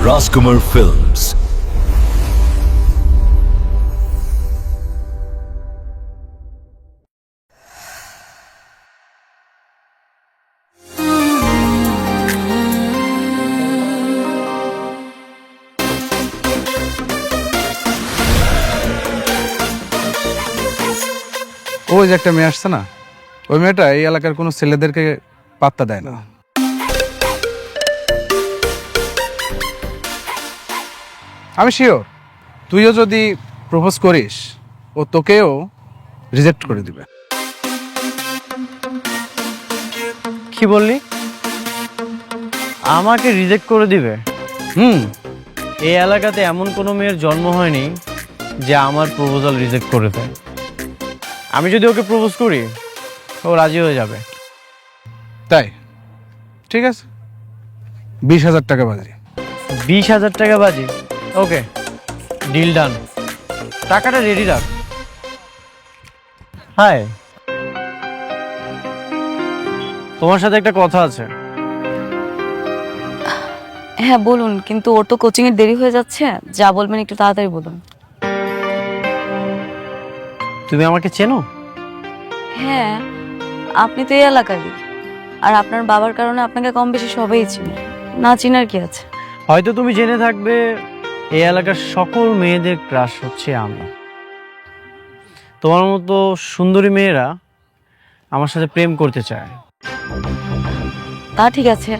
Rajkumar Films. ওই যে একটা মেয়ে আসছে না, ওই মেয়েটা এই এলাকার কোনো ছেলেদেরকে পাত্তা দেয় না। আমি শিওর তুইও যদি প্রপোজ করিস ও তোকেও রিজেক্ট করে দিবে। কি বললি? আমাকে রিজেক্ট করে দিবে? এই এলাকাতে এমন কোনো মেয়ের জন্ম হয়নি যে আমার প্রপোজাল রিজেক্ট করে দেয়। আমি যদি ওকে প্রপোজ করি ও রাজি হয়ে যাবে। তাই ঠিক আছে, 20,000 টাকা বাজি। 20,000 টাকা বাজি? ওকে, ডিল ডান। টাকাটা রেডি রাখ। হাই, তোমার সাথে একটা কথা আছে। হ্যাঁ বলুন, কিন্তু ওর তো কোচিং এর দেরি হয়ে যাচ্ছে, যা বলবেন একটু তাড়াতাড়ি বলুন। তুমি আমাকে চেনো? হ্যাঁ, আপনি তো এই এলাকারই, আর আপনার বাবার কারণে আপনাকে কম বেশি সবাই চিনে, না চিনার কি আছে। হয়তো তুমি জেনে থাকবে এই এলাকার সকল মেয়েদের ক্রাশ হচ্ছে আমরা। তোমার মতো সুন্দরী মেয়েরা আমার সাথে প্রেম করতে চায়। তা ঠিক আছে,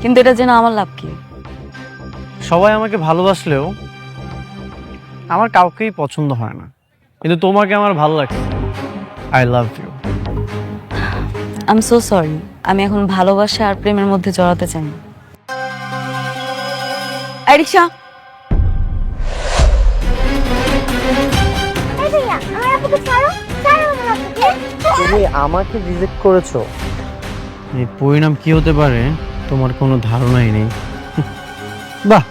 কিন্তু এটা জেনে আমার লাভ কি? সবাই আমাকে ভালোবাসলেও আমার কাউকেই পছন্দ হয় না, কিন্তু তোমাকে আমার ভালো লাগে। I love you. I am so sorry, আমি এখন ভালোবাসা আর প্রেমের মধ্যে জড়াতে চাই না। এই রিকশা। তুমি আমাকে রিজেক্ট করেছো, এই পরিণাম কি হতে পারে তোমার কোনো ধারণাই নেই। বাহ,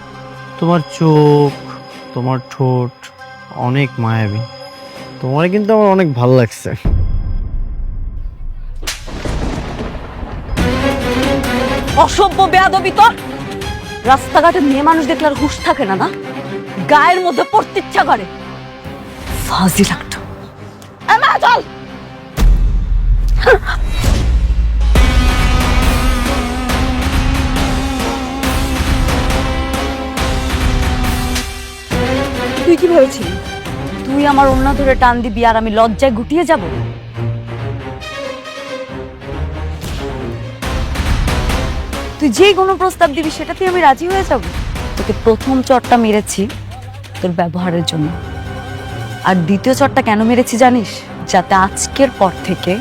তোমার চোখ, তোমার ঠোঁট অনেক মায়াবী। তোমার কিন্তু আমার অনেক ভালো লাগছে। অসভ্য বেয়াদবি তোর! রাস্তাঘাটে মেয়ে মানুষ দেখলে আর হুঁশ থাকে না, না গায়ের মধ্যে পড়তে ইচ্ছা করে। ফাজিল একটা। চল। তুই কি ভেবেছিলি তুই আমার ওড়না ধরে টান দিবি আর আমি লজ্জায় গুটিয়ে যাব? তুই যেই কোনো প্রস্তাব দিবি সেটাতে আমি রাজি হয়ে যাব। তোকে প্রথম চটটা মেরেছি তোর ব্যবহারের জন্য, আর দ্বিতীয় চটটা কেন মেরেছি জানিস? যাতে আজকের পর থেকে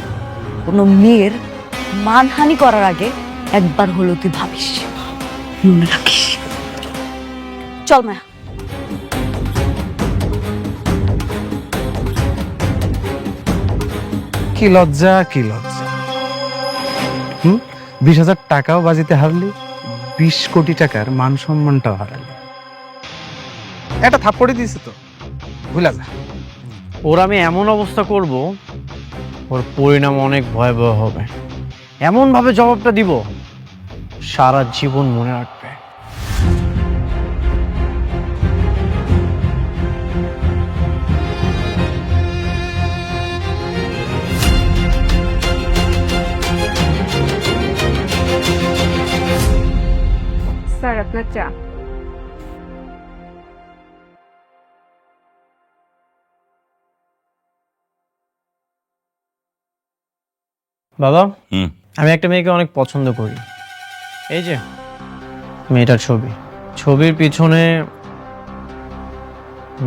কোনো মেয়ের মানহানি করার আগে একবার হলেও তুই ভাবিস, মনে রাখিস। চল মায়া। কি লজ্জা, কি লজ্জা। 20,000 টাকাও বাজিতে হারলি, 20 কোটি টাকার মান সম্মানটাও হারালি। এটা থাপ্পড়ে দিয়েছে তো, ভুলা যা। ওর আমি এমন অবস্থা করব, ওর পরিণাম অনেক ভয়াবহ হবে। এমন ভাবে জবাবটা দিব সারা জীবন মনে রাখবে। স্যার আপনার চা। বাবা, আমি একটা মেয়েকে অনেক পছন্দ করি। এই যে মেয়েটার ছবি, ছবির পিছনে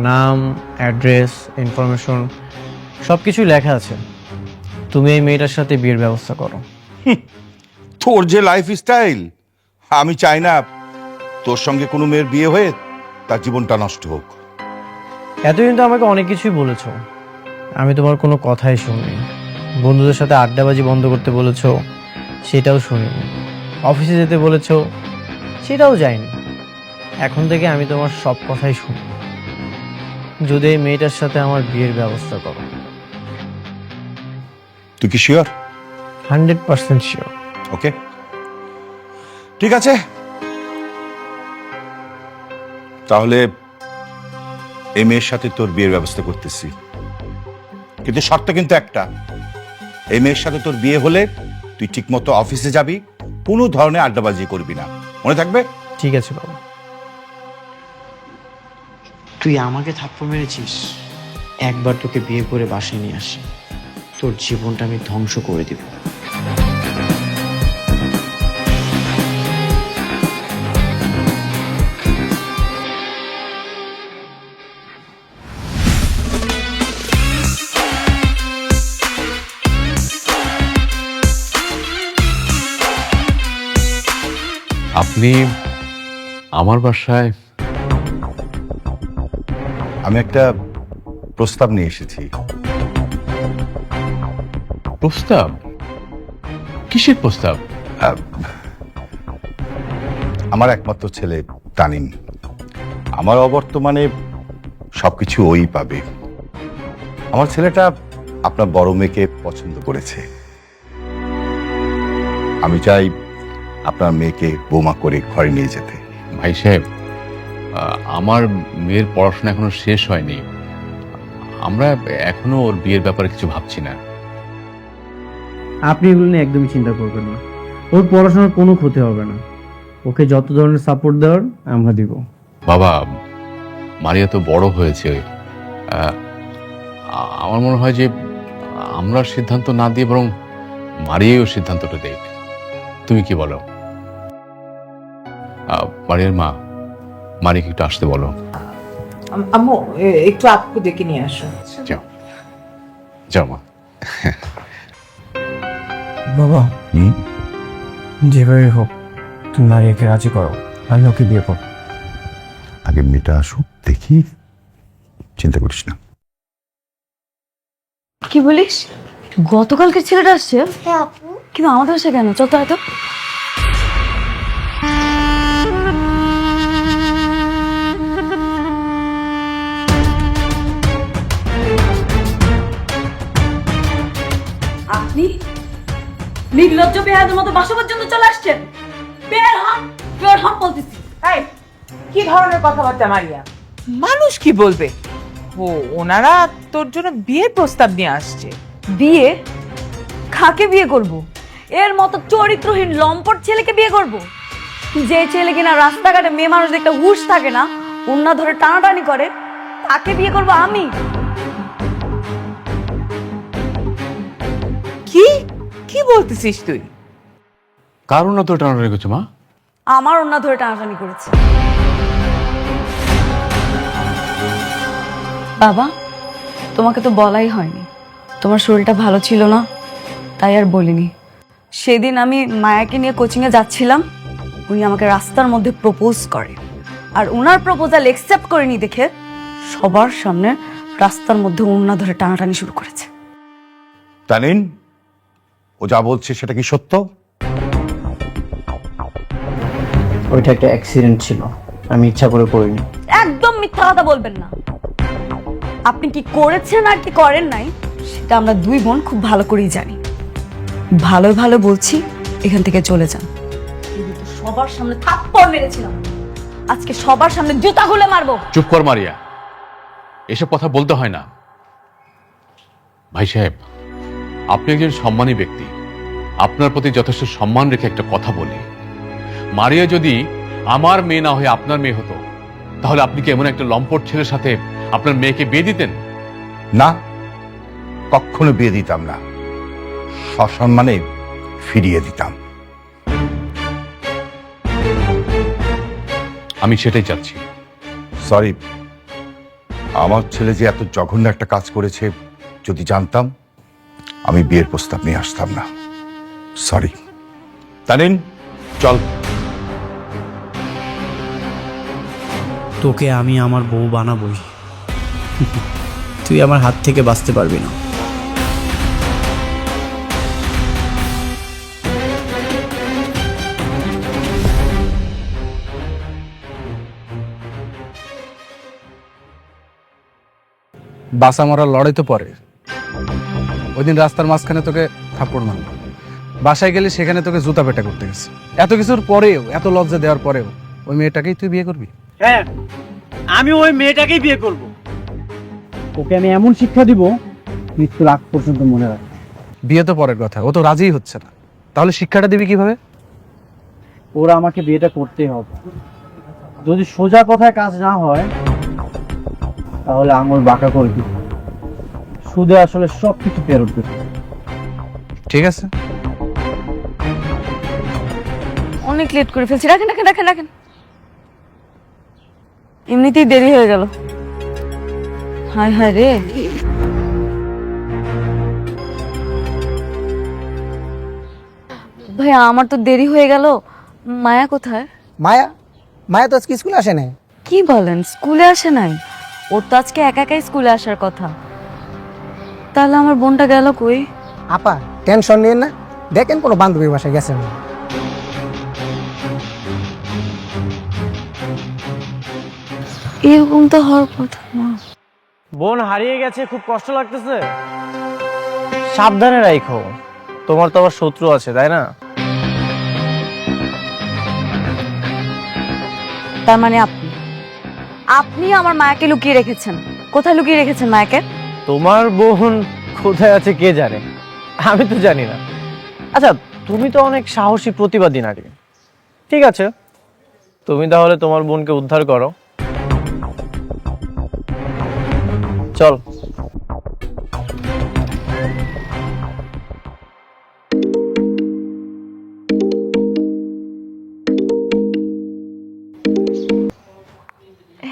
নাম, অ্যাড্রেস, ইনফরমেশন সবকিছুই লেখা আছে। তুমি এই মেয়েটার সাথে বিয়ের ব্যবস্থা করো। তোর যে লাইফ স্টাইল, আমি চাই না তোর সঙ্গে কোনো মেয়ের বিয়ে হয়ে তার জীবনটা নষ্ট হোক। এতদিন তো আমাকে অনেক কিছুই বলেছো, আমি তোমার কোনো কথাই শুনিনি। বন্ধুদের সাথে আড্ডাবাজি বন্ধ করতে বলেছো, সেটাও শুনিনি। অফিসে যেতে বলেছো, সেটাও যাইনি। এখন থেকে আমি তোমার সব কথাই শুনব, যদি এই মেয়েটার সাথে আমার বিয়ের ব্যবস্থা করো। তুই কি শিওর? 100% শিওর। ওকে, ঠিক আছে, তাহলে এই মেয়ের সাথে তোর বিয়ের ব্যবস্থা করতেছি, কিন্তু শর্ত কিন্তু একটা, এই মেয়ের সাথে তোর বিয়ে হলে তুই ঠিকমতো অফিসে যাবি, কোনো ধরনের আড্ডাবাজি করবি না, মনে থাকবে? ঠিক আছে বাবা। তুই আমাকে থাপ্পড় মেরেছিস, একবার তোকে বিয়ে করে বাসায় নিয়ে আসি, তোর জীবনটা আমি ধ্বংস করে দিব। আপনি আমার বাসায়? আমি একটা প্রস্তাব নিয়ে এসেছি। প্রস্তাব? কিসের প্রস্তাব? আমার একমাত্র ছেলে তানিম, আমার অবর্তমানে সবকিছু ওই পাবে। আমার ছেলেটা আপনার বড় মেয়েকে পছন্দ করেছে, আমি চাই আপনার মেয়েকে বৌমা করে ঘরে নিয়ে যেতে। ভাই সাহেব, আমার মেয়ের পড়াশোনা এখনো শেষ হয়নি, আমরা এখনো ওর বিয়ের ব্যাপারে কিছু ভাবছি না। আপনি এগুলো নিয়ে একদমই চিন্তা করবেন না, ওর পড়াশোনার কোনো ক্ষতি হবে না, ওকে যত ধরনের সাপোর্ট দেওয়ার আমরা দিব। বাবা, মারিয়া তো বড় হয়েছে, আমার মনে হয় যে আমরা সিদ্ধান্ত না দিয়ে বরং মারিয়াই ওর সিদ্ধান্তটা দেখ। তুমি কি বলো? মারিয়ার মা, মারিয়াকে একটু আসতে বলো। আম্মু একটু আপু ডেকে নিয়ে আসো। যাও যাও মা। বাবা, যেভাবে হোক তুমি মারিয়াকে রাজি করো, আমি ওকে বিয়ে করব। আগে মেয়েটা আসুক, দেখি, চিন্তা করিস না। কি বলিস? গতকালকের ছেলেটা আসছে? কিন্তু আমাদের বাসায় কেন? চল তো এত। আপনি নির্লজ্জ বেহাদের মতো বাসা পর্যন্ত চলে আসছেন? বের হন বলতেছি। এই কি ধরনের কথাবার্তা মারিয়া? মানুষ কি বলবে? ও ওনারা তোর জন্য বিয়ের প্রস্তাব নিয়ে আসছে। বিয়ে? কাকে বিয়ে করব? এর মতো চরিত্রহীন লম্পট ছেলেকে বিয়ে করব? যে ছেলে কিনা রাস্তাঘাটে মেয়ে মানুষ দেখতে হুঁশ থাকে না, ওন্না ধরে টানাটানি করে, তাকে বিয়ে করব আমি? কি কি বলতেছিস তুই? কারণ না তো টানাটানি করছো মা? আমার ওন্না ধরে টানাটানি করেছে। বাবা, তোমাকে তো বলাই হয়নি, তোমার শরীরটা ভালো ছিল না, তাই আর বলিনি। সেদিন আমি মায়াকে নিয়ে কোচিংয়ে যাচ্ছিলাম, উনি আমাকে রাস্তার মধ্যে প্রপোজ করে, আর ওনার প্রপোজাল একসেপ্ট করিনি দেখে সবার সামনে রাস্তার মধ্যে ওন্না ধরে টানাটানি শুরু করেছে। তানিন, ও যা বলছে সেটা কি সত্য? ওইটা একটা অ্যাক্সিডেন্ট ছিল, আমি ইচ্ছা করে করিনি। একদম মিথ্যা কথা বলবেন না। আপনি কি করেছেন আর কি করেন নাই সেটা আমরা দুই বোন খুব ভালো করেই জানি। ভালো ভালো বলছি, এখান থেকে চলে যান। সবার সামনে থাপ্পড় মেরেছিলাম, আজকে সবার সামনে জুতা খুলে মারবো। চুপ কর মারিয়া, এসব কথা বলতে হয় না। ভাই সাহেব, আপনি একজন সম্মানী ব্যক্তি, আপনার প্রতি যথেষ্ট সম্মান রেখে একটা কথা বলি। মারিয়া যদি আমার মেয়ে না হয়ে আপনার মেয়ে হতো, তাহলে আপনি কি এমন একটা লম্পট ছেলের সাথে আপনার মেয়েকে বিয়ে দিতেন? না, কখনো বিয়ে দিতাম না, সসম্মানে ফিরিয়ে দিতাম। আমি সেটাই চাচ্ছি। সরি, আমার ছেলে যে এত জঘন্য একটা কাজ করেছে যদি জানতাম, আমি বিয়ের প্রস্তাব নিয়ে আসতাম না। সরি। তানিন, চল। তোকে আমি আমার বউ বানাবই, তুই আমার হাত থেকে বাঁচতে পারবি না। বাসা মরার লড়াই তো পরে। ওই দিন রাস্তার মাঝখানে তোকে থাপ্পড় মারল, বাসায় গেলে সেখানে তোকে জুতা পেটা করতে গেছে। এত কিছুর পরেও, এত লজ্জা দেওয়ার পরেও ওই মেয়েটাকেই তুই বিয়ে করবি? হ্যাঁ, আমি ওই মেয়েটাকেই বিয়ে করব। ওকে আমি এমন শিক্ষা দিব মৃত্যুর আগ পর্যন্ত মনে রাখ। বিয়ে তো পরের কথা, ও তো রাজিই হচ্ছে না, তাহলে শিক্ষাটা দিবি কিভাবে? ওরা আমাকে বিয়েটা করতেই হবে। যদি সোজা কথায় কাজ না হয় তাহলে আঙুল বাঁকা করে দিব। সুদে আসলে সব কিছু ফেরত দেবে। ঠিক আছে। অনেক লেট করে ফেলছি, রাখেন রাখেন রাখেন রাখেন। এমনিতেই দেরি হয়ে গেল। হায় হায় রে, ভাইয়া আমার তো দেরি হয়ে গেল। মায়া কোথায়? মায়া মায়া তো আজকে স্কুলে আসে নাই। কি বলেন, স্কুলে আসে নাই? ওর তো আজকে একা একাই স্কুলে আসার কথা। তাহলে আমার বোনটা গেল কই? আপা টেনশন নিয়ে না, দেখেন কোনো বান্ধবীর বাসায় গেছেন। এরকম তো হওয়ার কথা না। বোন হারিয়ে গেছে, খুব কষ্ট লাগতেছে। সাবধানে রাখো, তোমার তো আবার শত্রু আছে তাই না? তার মানে আপনি আপনি আমার মায়াকে লুকিয়ে রেখেছেন। কোথায় লুকিয়ে রেখেছেন মায়াকে? তোমার বোন কোথায় আছে কে জানে, আমি তো জানি না। আচ্ছা, তুমি তো অনেক সাহসী প্রতিবাদী নারী। ঠিক আছে, তুমি তাহলে তোমার বোনকে উদ্ধার করো। চল।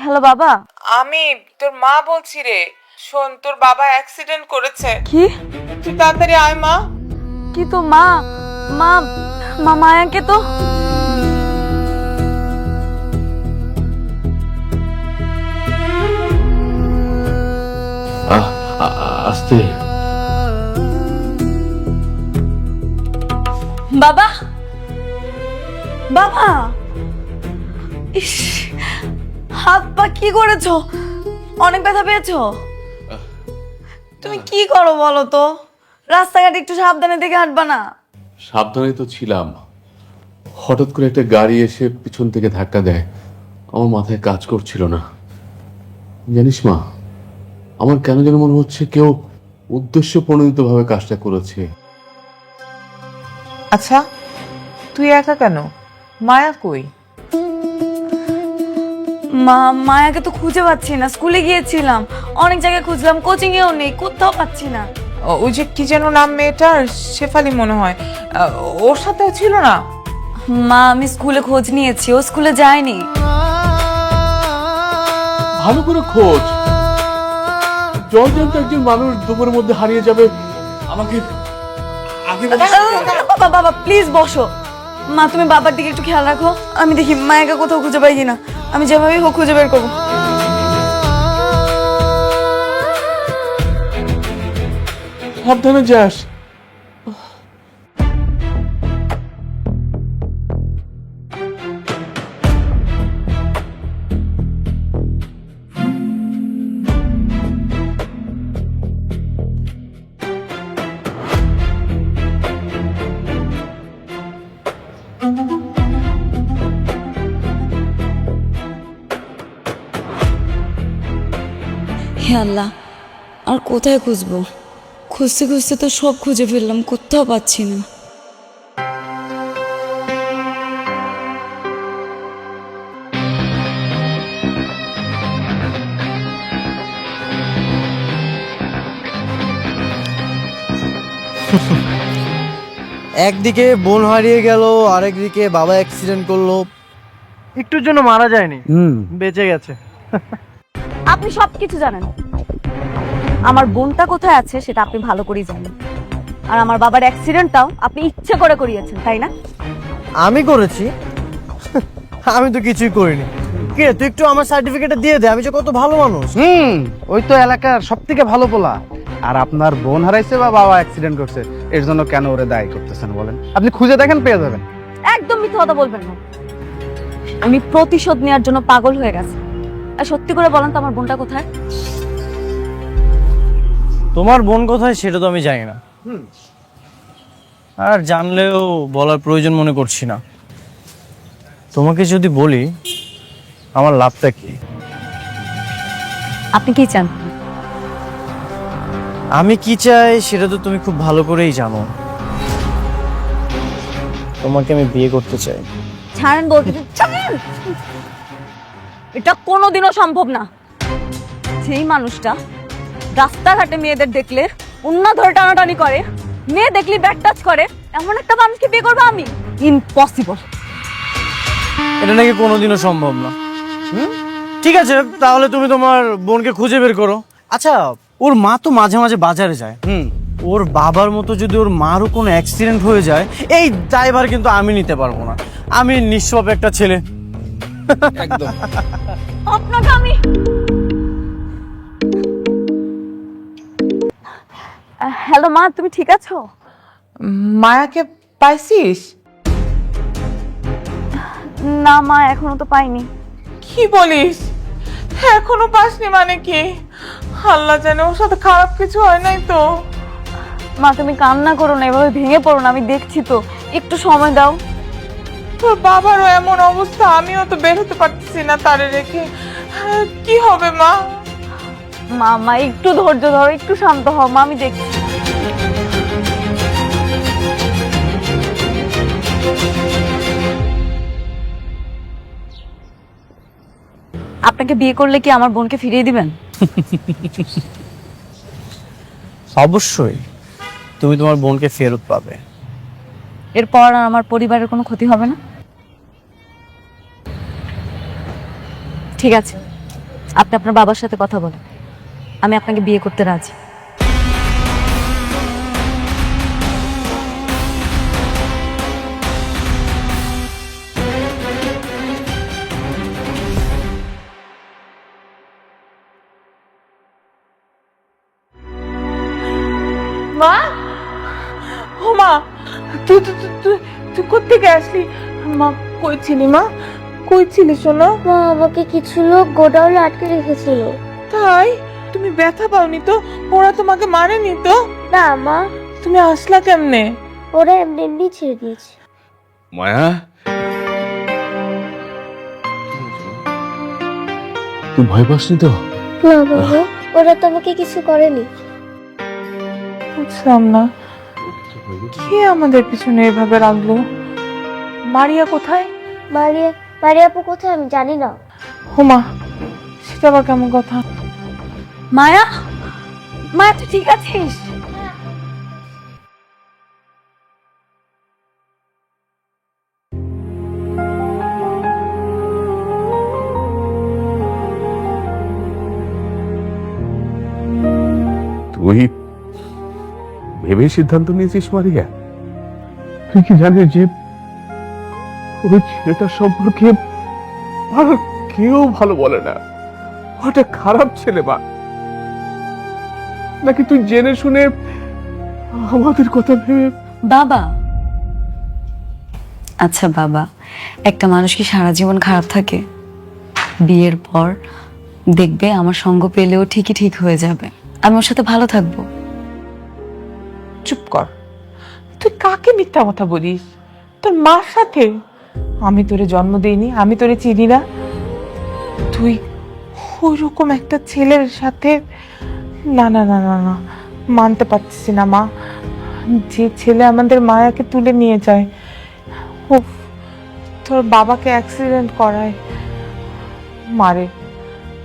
হ্যালো বাবা। আমি তোর মা বলছি রে। শোন, তোর বাবা অ্যাক্সিডেন্ট করেছে। কি? তুই তাড়াতাড়ি আয় মা। কি তো মা মা মা মায়াকে তো আস্তে। বাবা বাবা, ইস, হাত পা কি করেছো? অনেক ব্যথা পেয়েছো? তুমি কি করো বলো তো? রাস্তাঘাটে একটু সাবধানে দেখে হাঁটবা না? সাবধানে তো ছিলাম, হঠাৎ করে একটা গাড়ি এসে পিছন থেকে ধাক্কা দেয়। আমার মাথায় কাজ করছিল না। জানিস মা, আমার কেন যেন মনে হচ্ছে কেউ উদ্দেশ্য প্রণোদিতভাবে কাজটা করেছে। আচ্ছা, তুই একা কেন? মায়া কই? মায়াকে তো খুঁজে পাচ্ছি না। স্কুলে গিয়েছিলাম, অনেক জায়গায় খুঁজলাম, কোচিং এও নেই, কোথাও পাচ্ছি না। ওই যে কি যেন নাম মেয়েটার, শেফালি মনে হয়, ওর সাথেও ছিল না? মা আমি স্কুলে খোঁজ নিয়েছি, ও স্কুলে যায়নি। ভালো করে খোঁজ। জয়জন্ত একজন মানুষ দুপুরের মধ্যে হারিয়ে যাবে, আমাকে আগে বাবা বাবা প্লিজ বসো। মা তুমি বাবার দিকে একটু খেয়াল রাখো, আমি দেখি মায়াকে কোথাও খুঁজে পাই কিনা। আমি যেভাবে হোক খুঁজে বের করবো। সাবধানে যাস। হে আল্লাহ, আর কোথায় খুঁজবো? খুঁজতে খুঁজতে তো সব খুঁজে ফেললাম, কোথাও পাচ্ছি না। একদিকে বোন হারিয়ে গেল, আরেকদিকে বাবা অ্যাক্সিডেন্ট করলো। একটুর জন্য মারা যায়নি, বেঁচে গেছে। আপনি সবকিছু জানেন, আমার বোনটা কোথায় আছে সেটা আপনি ভালো করেই জানেন। আর আমার বাবার অ্যাক্সিডেন্টটাও আপনি ইচ্ছে করে করিয়েছেন, তাই না? আমি করেছি? আমি তো কিছুই করিনি। কে তুই একটু আমার সার্টিফিকেটটা দিয়ে দে, আমি যে কত ভালো মানুষ। ওই তো এলাকার সব থেকে ভালো পোলা। আর আপনার বোন হারাইছে বা বাবা অ্যাক্সিডেন্ট করছে, এর জন্য কেন ওরে দায়ী করতেছেন বলেন? আপনি খুঁজে দেখেন, পেয়ে যাবেন। একদম মিথ্যা কথা বলবেন না। আমি প্রতিশোধ নেওয়ার জন্য পাগল হয়ে গেছি। আর সত্যি করে বলেন তো আমার বোনটা কোথায়? তোমার বোন কোথায় সেটা তো আমি জানি না, আর জানলেও বলার প্রয়োজন মনে করছি না। তোমাকে যদি বলি আমার লাভটা কি? আপনি কি চান? আমি কি চাই সেটা তো তুমি খুব ভালো করেই জানো। তোমাকে আমি বিয়ে করতে চাই। ছাড়েন বলতে, ছাড়েন। এটা কোনোদিনও সম্ভব না। যেই মানুষটা রাস্তাঘাটে মেয়েদের দেখলে উন্না ধরে টানাটানি করে, মেয়ে দেখলে ব্যাট টাচ করে, এমন একটা মানুষকে বিয়ে করবো আমি? ইম্পসিবল। এটা নাকি কোনোদিনও সম্ভব না। ঠিক আছে, তাহলে তুমি তোমার বোনকে খুঁজে বের করো। আচ্ছা, ওর মা তো মাঝে মাঝে বাজারে যায়। ওর বাবার মতো যদি ওর মারও কোনো অ্যাক্সিডেন্ট হয়ে যায়, এই ড্রাইভার কিন্তু আমি নিতে পারবো না। আমি নিঃস্বাপ একটা ছেলে। একদম। আপনাকে আমি হ্যালো মা, তুমি ঠিক আছো? মায়াকে পাইছিস? না মা, এখনো তো পাইনি। কি বলিস? এখনো পাসনি মানে কি? আল্লাহ জানে ওর সাথে খারাপ কিছু হয় নাই তো? মা তুমি কান্না করো না, এভাবে ভেঙে পড়ো না, আমি দেখছি তো, একটু সময় দাও। তোর বাবারও এমন অবস্থা, আমিও তো বের হতে পারতেছি না তারে রেখে। কি হবে মা? মা মা একটু ধৈর্য ধরো, একটু শান্ত হও মা, আমি দেখছি। আপনাকে বিয়ে করলে কি আমার বোনকে ফিরিয়ে দিবেন? অবশ্যই তুমি তোমার বোনকে ফেরত পাবে। এরপর আর আমার পরিবারের কোনো ক্ষতি হবে না? ঠিক আছে, আপনি আপনার বাবার সাথে কথা বলেন, আমি আপনাকে বিয়ে করতে রাজি। মা, ও মা, তুই তুই তুই তুই কোত্থেকে আসলি? মা কই ছিলি মা? কই ছিলি শোনো? মা আমাকে কিছু লোক গোডাউনে আটকে রেখেছিল। তাই? তুমি ব্যথা পাওনি তো? ওরা তোমাকে মারেনি তো? না মা, তুমি আসলা কেমনে? ওরা এমনি এমনি ছেড়ে দিয়েছে। মায়া, তুই ভয় পাসনি তো? না বাবা, ওরা তো আমাকে কিছু করেনি। বুঝলাম না, কে আমাদের পিছনে এভাবে রাখলো? মারিয়া কোথায়? মারিয়া মারিয়া আপু কোথায় আমি জানি না। হোমা, সেটা আবার কেমন কথা? মায়া, মায়া তুই ঠিক আছিস? তুই ভেবে সিদ্ধান্ত নিয়েছিস মারিয়া? তুই কি জানিস যে ওই ছেলেটার সম্পর্কে আর কেউ ভালো বলে না? ওটা খারাপ ছেলে মা। নাকি তুই জেনে শুনে আমাদের কথা ভেবে? বাবা, আচ্ছা বাবা, একটা মানুষ কি সারা জীবন খারাপ থাকে? বিয়ের পর দেখবে আমার সঙ্গ পেলেও ঠিকই ঠিক হয়ে যাবে, আমি ওর সাথে ভালো থাকবো। চুপ কর, তুই কাকে মিথ্যা কথা বলিস? তোর মার সাথে? আমি তোরে জন্ম দেইনি, আমি তোরে চিনি না। তুই ওইরকম একটা ছেলের সাথে? না না না না না, মানতে পারতেছি না মা। যে ছেলে আমাদের মায়াকে তুলে নিয়ে যায়, উফ, তোর বাবাকে অ্যাক্সিডেন্ট করায়, মারে।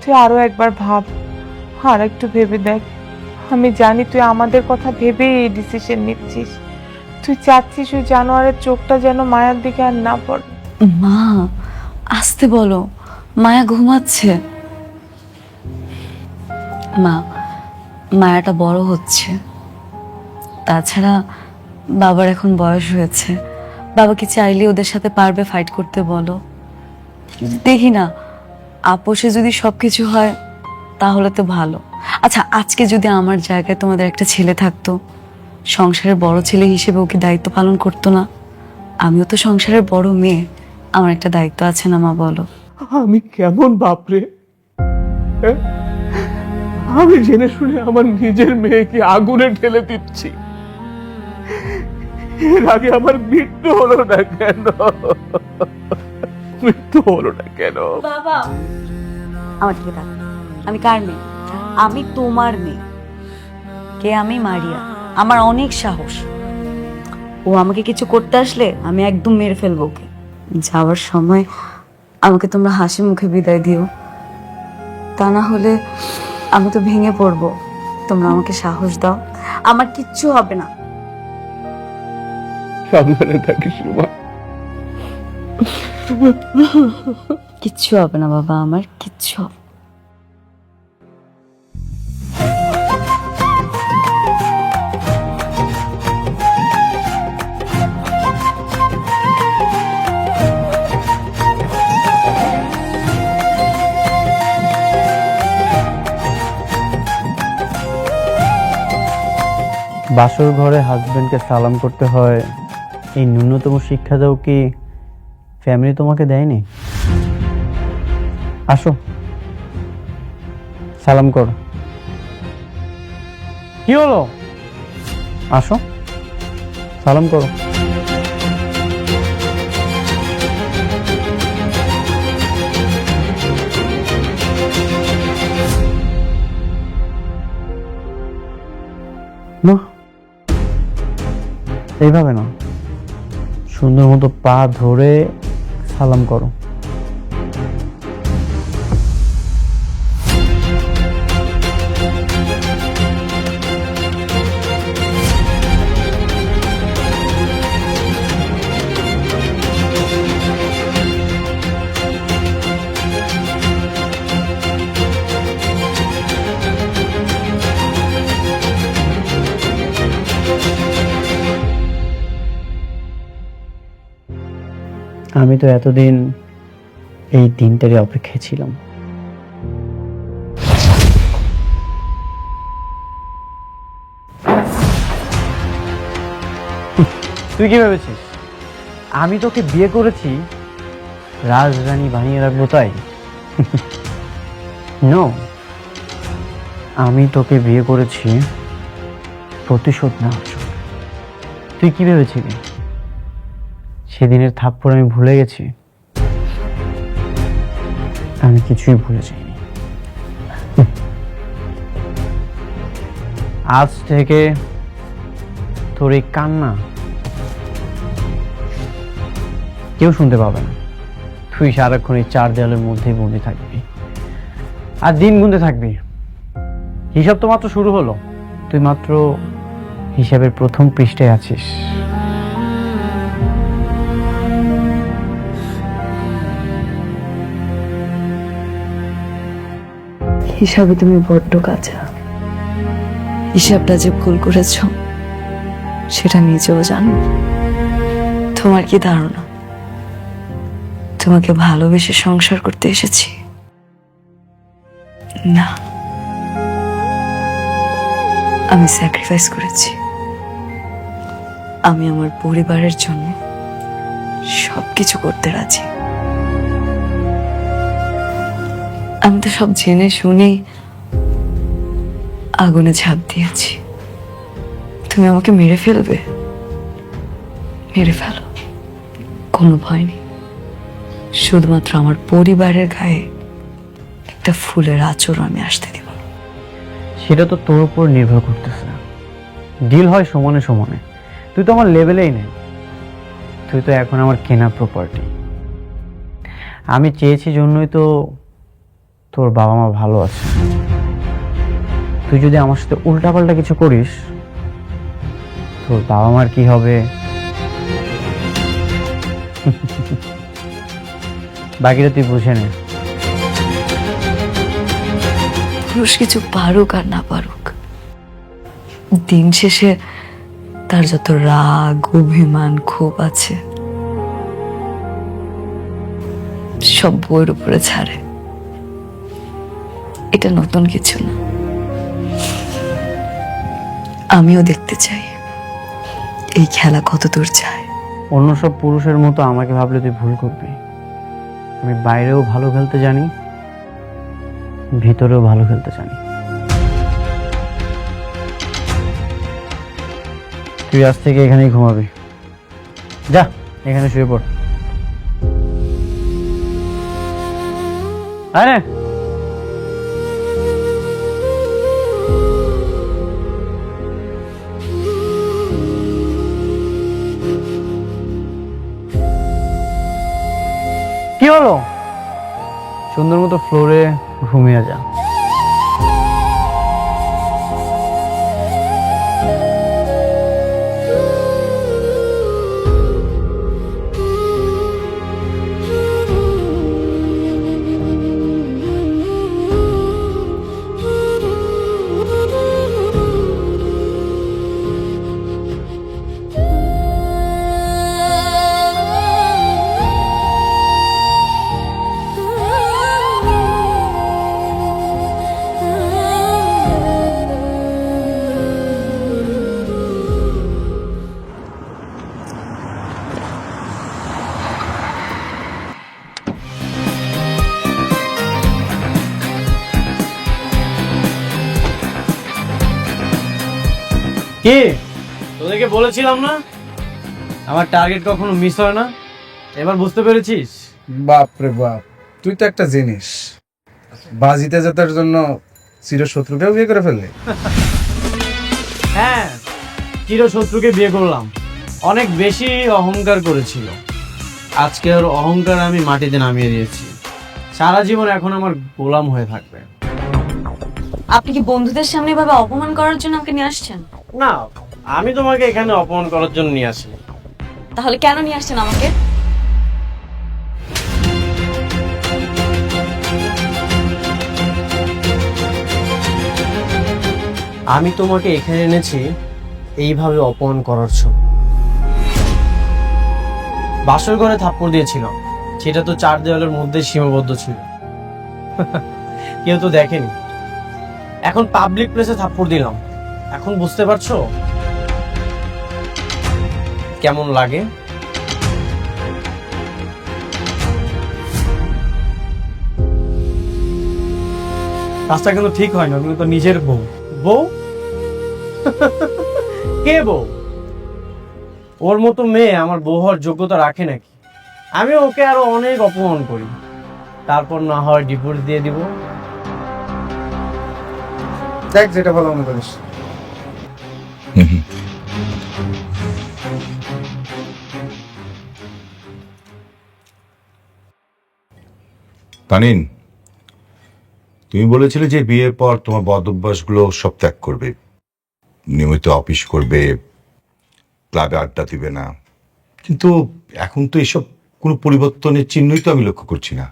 তুই আরো একবার ভাব, আর একটু ভেবে দেখ। আমি জানি তুই আমাদের কথা ভেবে এই ডিসিশন নিচ্ছিস। তুই চাচ্ছিস ওই জানোয়ারের চোখটা যেন মায়ার দিকে আর না পড়ে। মা আসতে বলো, মায়া ঘুমাচ্ছে। মা, মায়াটা বড় হচ্ছে, তাছাড়া বাবার এখন বয়স হয়েছে, বাবা কি চাইলে ওদের সাথে পারবে ফাইট করতে বলো? দেখি না, আপোষে যদি সবকিছু হয় তাহলে তো ভালো। আচ্ছা, আজকে যদি আমার জায়গায় তোমাদের একটা ছেলে থাকতো, সংসারের বড় ছেলে হিসেবে ওকে দায়িত্ব পালন করতো না? আমিও তো সংসারের বড় মেয়ে, আমার একটা দায়িত্ব আছে না মা, বলো? আমি কেমন বাপরে? আমি জেনে শুনে আমার নিজের মেয়েকে আগুনে ঢেলে দিচ্ছি। এর আগে আমার মৃত্যু হলো না কেন? মৃত্যু হলো না কেন? বাবা, আমার দিকে তাকাও, আমি কার মেয়ে? আমি তোমার মেয়ে। কে আমি? মারিয়া। আমার অনেক সাহস। ও আমাকে কিছু করতে আসলে আমি একদম মেরে ফেলবো ওকে। যাওয়ার সময় আমাকে তোমরা হাসি মুখে বিদায় দিও, তা না হলে আমি তো ভেঙে পড়বো। তোমরা আমাকে সাহস দাও, আমার কিচ্ছু হবে না। সাবধানে থাকিস রুমা। কিচ্ছু হবে না বাবা, আমার কিচ্ছু হবে না। বাসর ঘরে হাজবেন্ডকে সালাম করতে হয়, এই ন্যূনতম শিক্ষাটাও কি ফ্যামিলি তোমাকে দেয়নি? আসো, সালাম করো। কি হলো? আসো, সালাম করো। না, এইভাবে না, সুন্দর মতো পা ধরে সালাম করো। আমি তো এতদিন এই দিনটারই অপেক্ষায় ছিলাম। তুই কি ভেবেছিস আমি তোকে বিয়ে করেছি রাজরানী বানিয়ে রাখবো তাই? নো, আমি তোকে বিয়ে করেছি প্রতিশোধ নেওয়ার জন্য। তুই কি ভেবেছিলি সেদিনের থাপ্পড় আমি ভুলে গেছি? আমি কিছুই ভুলে যাইনি। আজ থেকে তোর এই কান্না কেউ শুনতে পাবে না। তুই সারাক্ষণ এই চার দেয়ালের মধ্যেই বন্দি থাকবি আর দিন গুনতে থাকবি। হিসাব তো মাত্র শুরু হলো, তুই মাত্র হিসাবের প্রথম পৃষ্ঠায় আছিস। হিসাবে তুমি বড্ড কাঁচা। হিসাবটা যে ভুল করেছ সেটা নিজেও জানো। তোমার কি ধারণা তোমাকে ভালোবেসে সংসার করতে এসেছি? না, আমি স্যাক্রিফাইস করেছি। আমি আমার পরিবারের জন্য সবকিছু করতে রাজি। আমি তো সব জেনে শুনেই আগুনে ঝাঁপ দিয়েছি। তুমি আমাকে মেরে ফেলবে, মেরে ফেলো, কোনো ভয় নেই। শুধুমাত্র আমার পরিবারের গায়ে একটা ফুলের আঁচড় আমি আসতে দিব না। সেটা তো তোর উপর নির্ভর করতেছে। ডিল হয় সমানে সমানে। তুই তো আমার লেভেলেই নেই। তুই তো এখন আমার কেনা প্রপার্টি। আমি চেয়েছি জন্যই তো তোর বাবা মা ভালো আছে। তুই যদি আমার সাথে উল্টাপাল্টা কিছু করিস, তোর বাবা মার কি হবে বাকিটা তুই বুঝে নে। পুরুষ কিছু পারুক আর না পারুক, দিন শেষে তার যত রাগ অভিমান ক্ষোভ আছে সব বইয়ের উপরে ছাড়ে। এটা নতুন কিছু না। আমিও দেখতে চাই এই খেলা কত দূর যায়। অন্য সব পুরুষের মতো আমাকে ভাবলে তুই ভুল করবি। আমি বাইরেও ভালো খেলতে জানি, ভিতরেও ভালো খেলতে জানি। তুই আজ থেকে এখানেই ঘুমাবি। যা, এখানে শুয়ে পড়। আরে কি হলো? সুন্দর মতো ফ্লোরে ঘুমিয়ে যা। কি তোদেরকে বলেছিলাম না আমার টার্গেট কখনো মিস হয় না? এবার বুঝতে পেরেছিস? বাপ রে বাপ, তুই তো একটা জিনিস, বাজিতে জেতার জন্য চিরশত্রুকেও বিয়ে করে ফেললি। হ্যাঁ, চিরশত্রুকে বিয়ে করলাম। অনেক বেশি অহংকার করেছিল, আজকে ওর অহংকার আমি মাটিতে নামিয়ে দিয়েছি। সারা জীবন এখন আমার গোলাম হয়ে থাকবে। আপনি কি বন্ধুদের সামনে এভাবে অপমান করার জন্য আমাকে নিয়ে আসছেন? না, আমি তোমাকে এখানে অপমান করার জন্য নিয়ে আসি। তাহলে কেন নিয়ে আসছেন আমাকে? আমি তোমাকে এখানে এনেছি এইভাবে অপমান করার জন্য। বাসর ঘরে থাপ্পড় দিয়েছিলাম, সেটা তো 4 দেওয়ালের মধ্যে সীমাবদ্ধ ছিল, কেউ তো দেখেনি। এখন পাবলিক প্লেসে থাপ্পড় দিলাম, এখন বুঝতে পারছো কেমন লাগে? কাজটা কিন্তু ঠিক হয় না, কিন্তু নিজের বউ বউ কে বউ? ওর মতো মেয়ে আমার বউ হওয়ার যোগ্যতা রাখে নাকি? আমি ওকে আরো অনেক অপমান করি, তারপর না হয় ডিভোর্স দিয়ে দিব। দেখ যেটা ভালো মনে করিস। তানিন, তুমি বলেছিলে যে বিয়ের পর তোমার বদ অভ্যাসগুলো সব ত্যাগ করবে, নিয়মিত অফিস করবে, ক্লাবে আড্ডা দিবে না, কিন্তু এখন তো এসব কোনো পরিবর্তনের চিহ্নই তো আমি লক্ষ্য করছি না।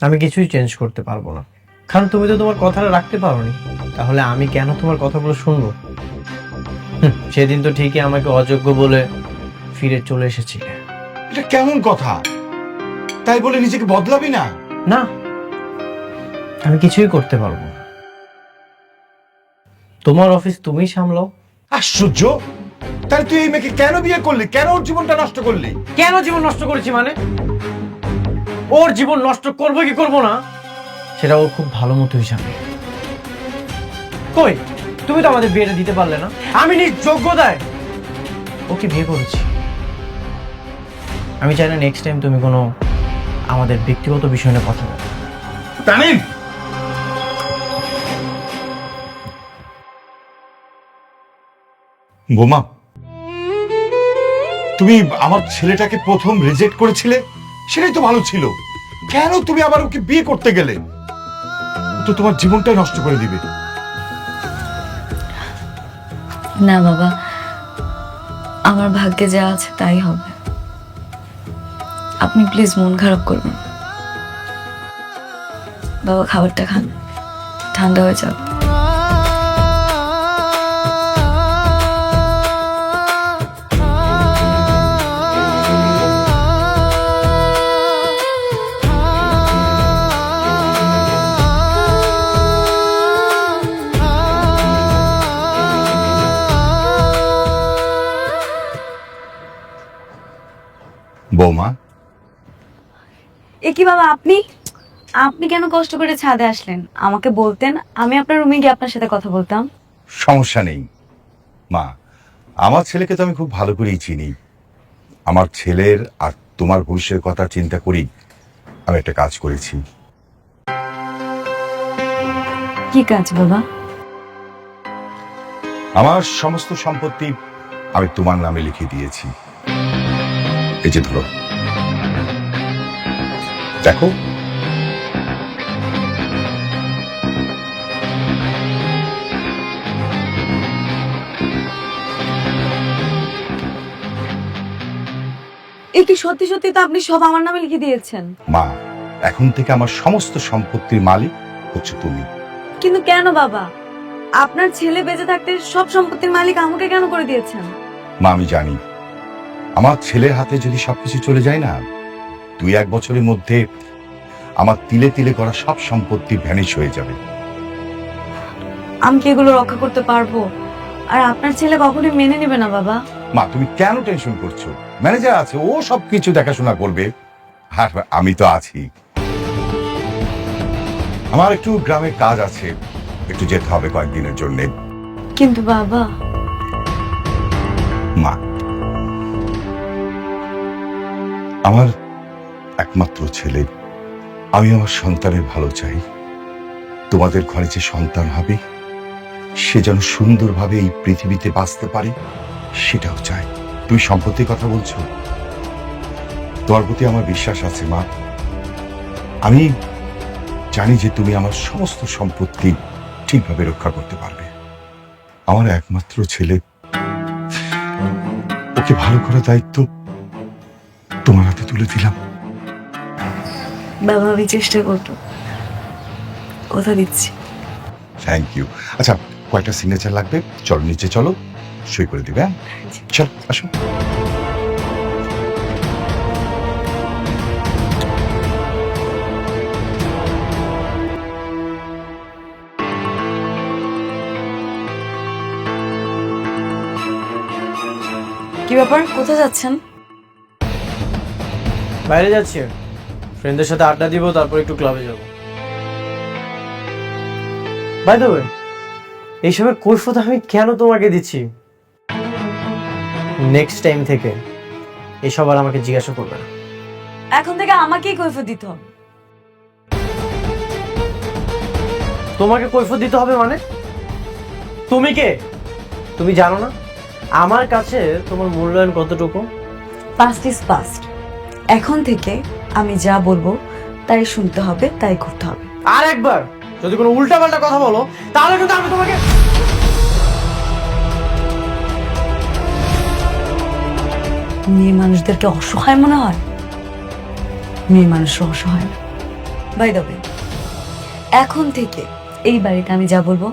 আমি কিছুই চেঞ্জ করতে পারবো না, কারণ তুমি তো তোমার কথাটা রাখতে পারোনি। তাহলে আমি কেন তোমার কথাগুলো শুনবো? সেদিন তো ঠিকই আমাকে অযোগ্য বলে ফিরে চলে এসেছিলে। এটা কেমন কথা? তাই বলে নিজেকে বদলাবি না? না, আমি কিছুই করতে পারবো না। তোমার অফিস তুমিই সামলাও। আশ্চর্য! তাহলে তুই এই মেয়েকে কেন বিয়ে করলি? কেন ওর জীবনটা নষ্ট করলি? কেন জীবন নষ্ট করেছি মানে? ওর জীবন নষ্ট করবো কি করবো না সেটা ও খুব ভালো মতো হিসাবে। কই, তুমি তো আমাদের বিয়েটা দিতে পারলে না। আমি নিজ যোগ্যতায় ওকে বিয়ে করেছি। আমি চাই না নেক্সট টাইম তুমি কোনো আমাদের ব্যক্তিগত বিষয় নিয়ে কথা বলো। তানিন, বোমা, তুমি আমার ছেলেটাকে প্রথম রিজেক্ট করেছিলে, সেটাই তো ভালো ছিল। কেন তুমি আবার ওকে বিয়ে করতে গেলে? ও তো তোমার জীবনটাই নষ্ট করে দিবে। না বাবা, আমার ভাগ্যে যা আছে তাই হবে। আপনি প্লিজ মন খারাপ করবেন না। বাবা, খাবারটা খান, ঠান্ডা হয়ে যাবে। বৌমা, এ কি বাবা, আপনি আপনি কেন কষ্ট করে ছাদে আসলেন? আমাকে বলতেন, আমি আপনার রুমে গিয়ে আপনার সাথে কথা বলতাম। সমস্যা নেই মা, আমার ছেলেকে তো আমি খুব ভালো করেই চিনি। আমার ছেলের আর তোমার ভবিষ্যতের কথা চিন্তা করি আমি একটা কাজ করেছি। কি কাজ বাবা? আমার সমস্ত সম্পত্তি আমি তোমার নামে লিখে দিয়েছি। এই যে ধরো। দেখো এ কি সত্যি সত্যি তো আপনি সব আমার নামে লিখে দিয়েছেন? মা, এখন থেকে আমার সমস্ত সম্পত্তির মালিক হচ্ছে তুমি। কিন্তু কেন বাবা? আপনার ছেলে বেঁচে থাকতে সব সম্পত্তির মালিক আমাকে কেন করে দিয়েছেন? মা, আমি জানি আমার ছেলের হাতে যদি সবকিছু চলে যায় না, 2-1 বছরের মধ্যে আমার তিলে তিলে করা সব সম্পত্তি ভ্যানিশ হয়ে যাবে। আমি কি এগুলো রক্ষা করতে পারবো? আর আপনার ছেলে কখনোই মেনে নেবে না বাবা। মা, তুমি কেন টেনশন করছো? ম্যানেজার আছে, ও সবকিছু দেখাশোনা করবে, আর আমি তো আছি। আমার একটু গ্রামে কাজ আছে, একটু যেতে হবে কয়েকদিনের জন্য। কিন্তু বাবা, মা, আমার একমাত্র ছেলে, আমি আমার সন্তানের ভালো চাই। তোমাদের ঘরে যে সন্তান হবে সে যেন সুন্দরভাবে এই পৃথিবীতে বাঁচতে পারে, সেটাও চাই। তুমি সম্পত্তির কথা বলছো, তোমার প্রতি আমার বিশ্বাস আছে মা। আমি জানি যে তুমি আমার সমস্ত সম্পত্তি ঠিকভাবে রক্ষা করতে পারবে। আমার একমাত্র ছেলে, ওকে ভালো করার দায়িত্ব তোমার হাতে তুলে দিলাম। বাবা আমি চেষ্টা করবো, কথা দিচ্ছি। Thank you. আচ্ছা, কয়টা সিগনেচার লাগবে? চলো নিচে চলো, সই করে দিবে। হ্যাঁ, চল আসো। কি ব্যাপার, কোথায় যাচ্ছেন? বাইরে যাচ্ছি, ফ্রেন্ডদের সাথে আড্ডা দিব, তারপর একটু ক্লাবে যাব। বাই দ্য ওয়ে, এইসবের কৈফিয়ত আমি কেন তোমাকে দিচ্ছি? নেক্সট টাইম থেকে এসব আর আমাকে জিজ্ঞাসা করবে না। এখন থেকে আমাকেই কৈফিয়ত দিতে হবে। তোমাকে কৈফিয়ত দিতে হবে মানে? তুমি কে? তুমি জানো না আমার কাছে তোমার মূল্যায়ন কতটুকু? Past is past. এখন থেকে আমি যা বলবো তাই শুনতে হবে, তাই করতে হবে। আর একবার যদি কোনো উল্টাপাল্টা কথা বলো তাহলে কিন্তু আমি তোমাকে... মেয়ে মানুষদেরকে অসহায় মনে হয়? মেয়ে মানুষরা অসহায় না। বাই দ্য ওয়ে, এখন থেকে এই বাড়িতে আমি যা বলবো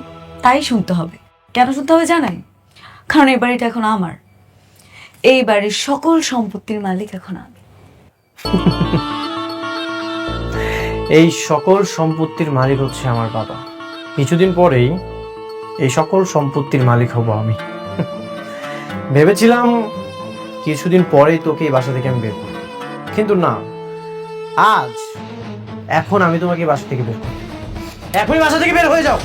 তাই শুনতে হবে। কেন শুনতে হবে জানাই? কারণ এই বাড়িটা এখন আমার। এই বাড়ির সকল সম্পত্তির মালিক এখন আমি। এই সকল সম্পত্তির মালিক হচ্ছে আমার বাবা। কিছুদিন পরেই এই সকল সম্পত্তির মালিক হব আমি। ভেবেছিলাম কিছুদিন পরেই তোকে এই বাসা থেকে আমি বের করব, কিন্তু না, আজ এখন আমি তোমাকে এই বাসা থেকে বের করব। এখনই বাসা থেকে বের হয়ে যাও।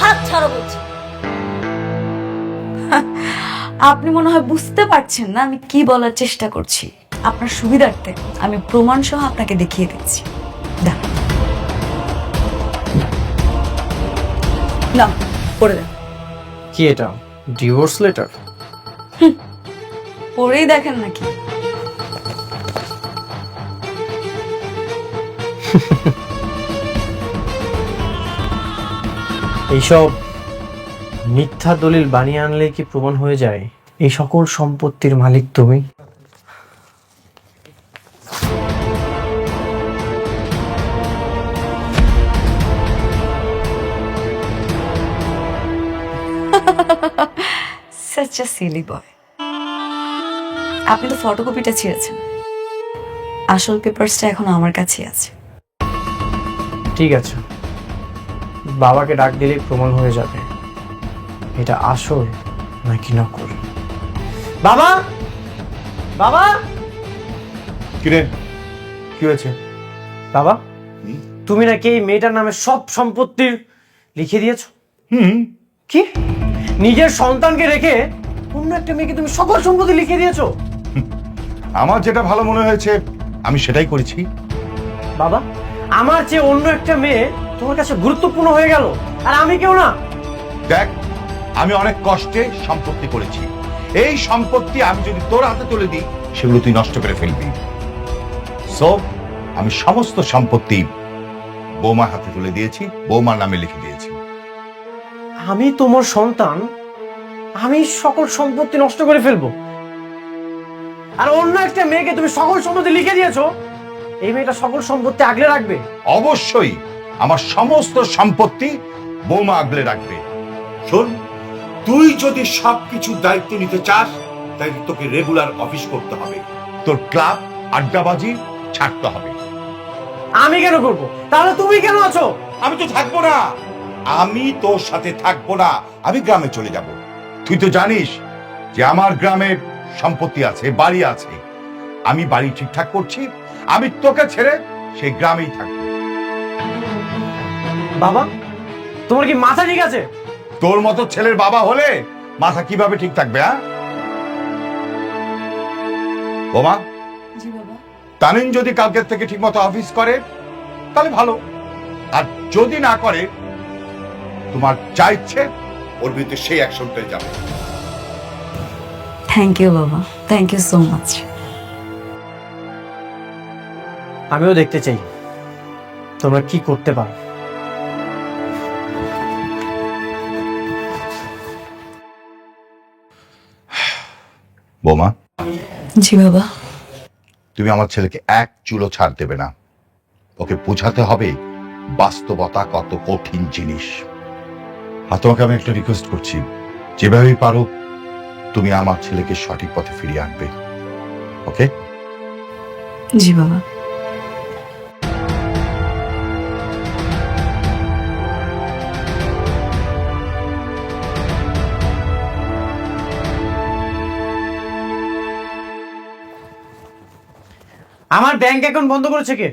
হাত ছাড়ো বলছি। আপনি মনে হয় বুঝতে পারছেন না আমি কি বলার চেষ্টা করছি। আপনার সুবিধার্থে আমি প্রমাণ সহ আপনাকে দেখিয়ে দিচ্ছি। দেখুন না, পড়ে দেন। কি এটা? Divorce letter? পড়েই দেখেন নাকি? এইসব মিথ্যা দলিল বানিয়ে আনলে কি প্রমাণ হয়ে যায় এই সকল সম্পত্তির মালিক তুমি? Such a silly boy. আপনি তো ফটোকপিটা ছিঁড়েছেন, আসল পেপারসটা এখন আমার কাছে আছে। ঠিক আছে, বাবাকে ডাক দিলেই প্রমাণ হয়ে যাবে এটা আসল নাকি নকল। বাবা, বাবা, কিরে, কি হয়েছে? বাবা, তুমি নাকি এই মেয়েটার নামে সব সম্পত্তি লিখে দিয়েছো? কি, নিজের সন্তানকে রেখে অন্য একটা মেয়েকে তুমি সকল সম্পত্তি লিখে দিয়েছো? আমার যেটা ভালো মনে হয়েছে আমি সেটাই করেছি। বাবা, আমার চেয়ে অন্য একটা মেয়ে তোমার কাছে গুরুত্বপূর্ণ হয়ে গেল, আর আমি কেউ না? দেখ, আমি অনেক কষ্টে সম্পত্তি করেছি। এই সম্পত্তি আমি যদি তোর হাতে তুলে দিই সেগুলো তুই নষ্ট করে ফেলবি। সো আমি সমস্ত সম্পত্তি বৌমার হাতে তুলে দিয়েছি, বৌমার নামে লিখে দিয়েছি। আমি তোমার সন্তান, আমি সকল সম্পত্তি নষ্ট করে ফেলবো? আর অন্য একটা মেয়েকে তুমি সকল সম্পত্তি লিখে দিয়েছো, এই মেয়েটা সকল সম্পত্তি আগলে রাখবে? অবশ্যই আমার সমস্ত সম্পত্তি বৌমা আগলে রাখবে। শোন, তুই যদি সবকিছু দায়িত্ব নিতে চাস তাহলে তোকে রেগুলার অফিস করতে হবে, তোর ক্লাব আড্ডাবাজি ছাড়তে হবে। আমি কেন করব? তাহলে তুমি কেন আছো? আমি তো থাকবো না, আমি তোর সাথে থাকবো না, আমি গ্রামে চলে যাব। তুই তো জানিস যে আমার গ্রামে সম্পত্তি আছে, বাড়ি আছে, আমি বাড়ি ঠিকঠাক করছি, আমি তোকে ছেড়ে সেই গ্রামেই থাকবো। বাবা, তোমার কি মাথা ঠিক আছে? তোর মতো ছেলের বাবা হলে মাথা কিভাবে ঠিক থাকবে? হ্যাঁ বোমা, জি বাবা। তানিন যদি কালকের থেকে ঠিক মতো অফিস করে তাহলে ভালো, আর যদি না করে তোমার যা ইচ্ছে ওর বিরুদ্ধে সেই অ্যাকশনটাই যাবে। থ্যাংক ইউ বাবা, থ্যাংক ইউ সো মাচ। আমিও দেখতে চাই তোমরা কি করতে পারো। বোমা, জি বাবা। তুমি আমার ছেলেকে এক চুলো ছাড় দেবে না, ওকে বোঝাতে হবে বাস্তবতা কত কঠিন জিনিস। আর তোমাকে আমি একটা রিকোয়েস্ট করছি, যেভাবেই পারো তুমি আমার ছেলেকে সঠিক পথে ফিরিয়ে আনবে, ওকে? জি বাবা। আমার ব্যাংক অ্যাকাউন্ট বন্ধ করেছে কে?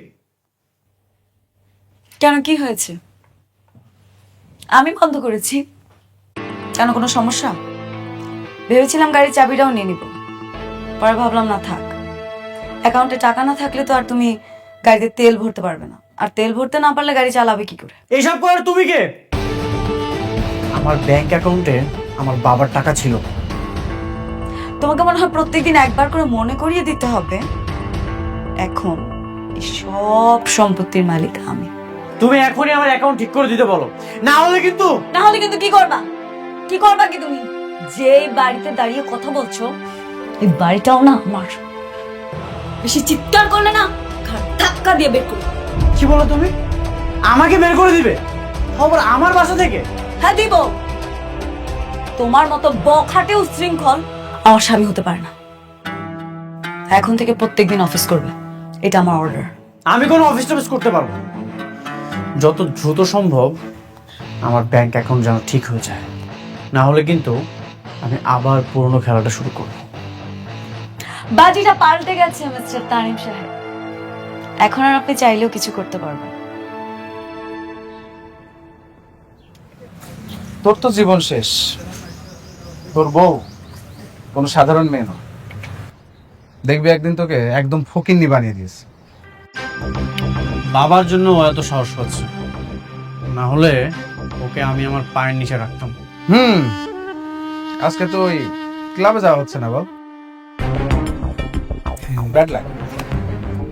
কেন, কি হয়েছে? আমি বন্ধ করেছি। কেন, কোনো সমস্যা? ভেবেছিলাম গাড়ির চাবিটাও নিয়ে নিব, পরে ভাবলাম না থাক, অ্যাকাউন্টে টাকা না থাকলে তো আর তুমি গাড়িতে তেল ভরতে পারবে না, আর তেল ভরতে না পারলে গাড়ি চালাবে কি করে? এইসব করার তুমি কে? আমার ব্যাংক অ্যাকাউন্টে আমার বাবার টাকা ছিল। তোমাকে মনে হয় প্রত্যেকদিন একবার করে মনে করিয়ে দিতে হবে। এখন এই সব সম্পত্তির মালিক আমি। তুমি এখনই আমার অ্যাকাউন্ট ঠিক করে দিতে বলো, না হলে কিন্তু কি করবা? কি করবা কি তুমি? যে বাড়িতে দাঁড়িয়ে কথা বলছো, এই বাড়িটাও না আমার। বেশি চিৎকার করলে না ঘাড় ধাক্কা দিয়ে বের করবো। কি বলো তুমি? আমাকে বের করে দিবে? খবর আমার বাসা থেকে? হ্যাঁ দিব। তোমার মতো বখাটে উচ্ছৃঙ্খল আমার স্বামী হতে পারে না। এখন থেকে প্রত্যেকদিন অফিস করবে, এটা আমার অর্ডার। আমি কোনো অফিস টফিস করতে পারবো না। যত দ্রুত সম্ভব আমার ব্যাংক অ্যাকাউন্ট যেন ঠিক হয়ে যায়, না হলে কিন্তু আমি আবার পুরনো খেলাটা শুরু করব। বাজিটা পাল্টে গেছে মিস্টার তানিম সাহেব, এখন আর আপনি চাইলেও কিছু করতে পারবেন। তোর তো জীবন শেষ, তোর বউ কোনো সাধারণ মেয়ে নয়। দেখবি একদিন তোকে একদম ফকিন্নি বানিয়ে দিয়েছে। বাবার জন্য ও এত সাহস পাচ্ছে, না হলে ওকে আমি আমার পায়ের নিচে রাখতাম। আজকে তো ওই ক্লাবে যাওয়া হচ্ছে না বল? ব্যাড লাগ।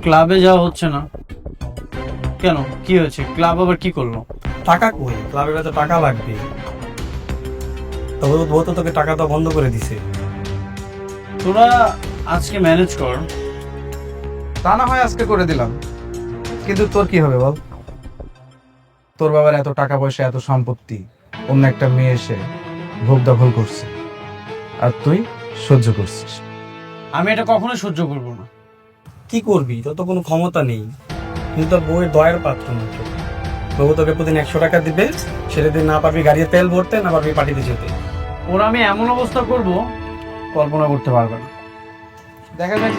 ক্লাবে যাওয়া হচ্ছে না কেন? কি হয়েছে? ক্লাব আবার কি করলো? টাকা কই? ক্লাবের তো টাকা লাগবে, তবে ও তো তোকে টাকা তো বন্ধ করে দিছে। তোরা আজকে ম্যানেজ কর। তা না হয় আজকে করে দিলাম, কিন্তু তোর কি হবে বল? তোর বাবার এত টাকা পয়সা, এত সম্পত্তি, অন্য একটা মেয়ে এসে ভোগ দখল করছে, আর তুই সহ্য করছিস। আমি এটা কখনো সহ্য করব না। কি করবি? তোর তো কোনো ক্ষমতা নেই, কিন্তু তোর বউয়ের দয়ের পাত্র মাত্র। বউ তোকে প্রতিদিন 100 টাকা দিবে, সেটা দিয়ে না পারবি গাড়িতে তেল ভরতে, না পারবি পার্টিতে যেতে। ওরা আমি এমন অবস্থা করব কল্পনা করতে পারবে না। দেখা যাক।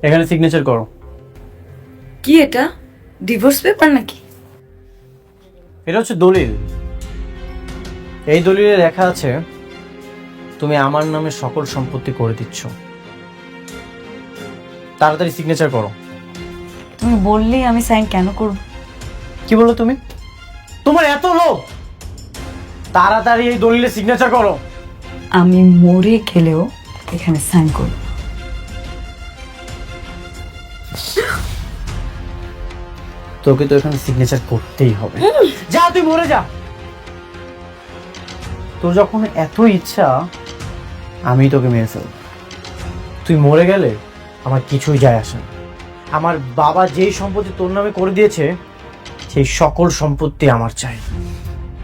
এখানে সিগনেচার করো। কি এটা? ডিভোর্স পেপার নাকি? এটা হচ্ছে দলিল। এই দলিলে লেখা আছে তুমি আমার নামে সকল সম্পত্তি করে দিচ্ছ। তাড়াতাড়ি সিগনেচার করো। তুমি বললেই আমি সাইন কেন করব? কি বলো তুমি? তোমার এত লোভ, তাড়াতাড়ি এই দলিলে সিগনেচার করো। আমি মরে গেলেও এখানে সাইন করব। তোকে তো এখানে সিগনেচার করতেই হবে। যা, তুই মরে যা। তোর যখন এত ইচ্ছা, আমি তোকে মেরে ফেলব। তুই মরে গেলে আমার কিছুই যায় আসে না। আমার বাবা যেই সম্পত্তি তোর নামে করে দিয়েছে, সেই সকল সম্পত্তি আমার চাই।